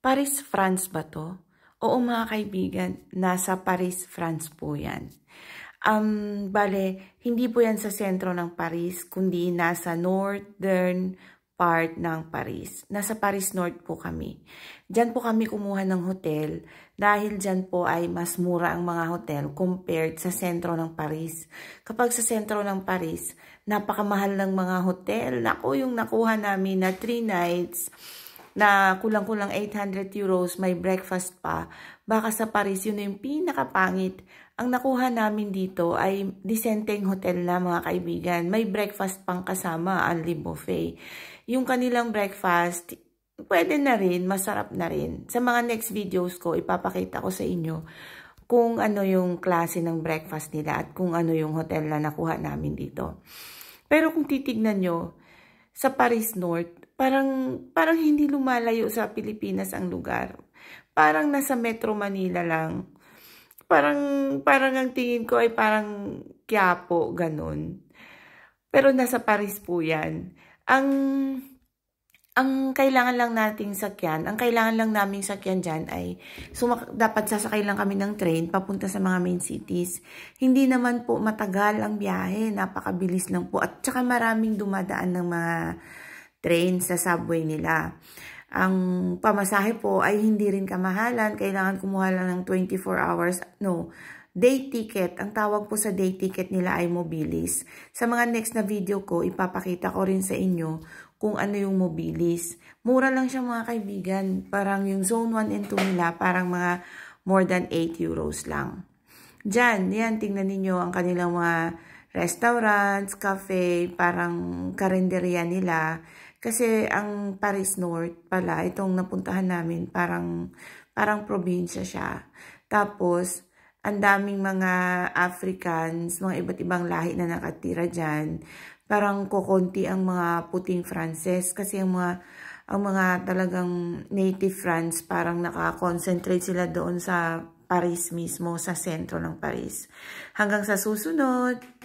Paris, France ba to? Oo mga kaibigan, nasa Paris, France po yan. Bale, hindi po yan sa sentro ng Paris, kundi nasa northern part ng Paris. Nasa Paris North po kami. Diyan po kami kumuha ng hotel dahil diyan po ay mas mura ang mga hotel compared sa sentro ng Paris. Kapag sa sentro ng Paris, napakamahal ng mga hotel. Naku, yung nakuha namin na 3 nights, na kulang-kulang 800 euros, may breakfast pa. Baka sa Paris, yun yung pinakapangit. Ang nakuha namin dito ay disenteng hotel na mga kaibigan. May breakfast pang kasama, only buffet. Yung kanilang breakfast, pwede na rin, masarap na rin. Sa mga next videos ko, ipapakita ko sa inyo kung ano yung klase ng breakfast nila at kung ano yung hotel na nakuha namin dito. Pero kung titignan nyo, sa Paris North, parang hindi lumalayo sa Pilipinas ang lugar. Parang nasa Metro Manila lang. Parang ang tingin ko ay parang Quiapo, ganun. Pero nasa Paris po yan. Ang kailangan lang nating sakyan, ang kailangan lang naming sakyan dyan ay dapat sasakay lang kami ng train papunta sa mga main cities. Hindi naman po matagal ang biyahe, napakabilis lang po. At saka maraming dumadaan ng mga train sa subway nila. Ang pamasahe po ay hindi rin kamahalan. Kailangan kumuha lang ng 24 hours. No, day ticket. Ang tawag po sa day ticket nila ay Mobilis. Sa mga next na video ko, ipapakita ko rin sa inyo kung ano yung Mobilis. Mura lang siya mga kaibigan. Parang yung zone 1 and 2 nila, parang mga more than 8 euros lang. Diyan, yan, tingnan ninyo ang kanilang mga restaurants, cafe, parang karinderya nila. Kasi ang Paris North pala, itong napuntahan namin, parang probinsya siya. Tapos, ang daming mga Africans, mga iba't ibang lahi na nakatira dyan. Parang kokonti ang mga puting Frances. Kasi ang mga talagang native France, parang nakakonsentrate sila doon sa Paris mismo, sa sentro ng Paris. Hanggang sa susunod!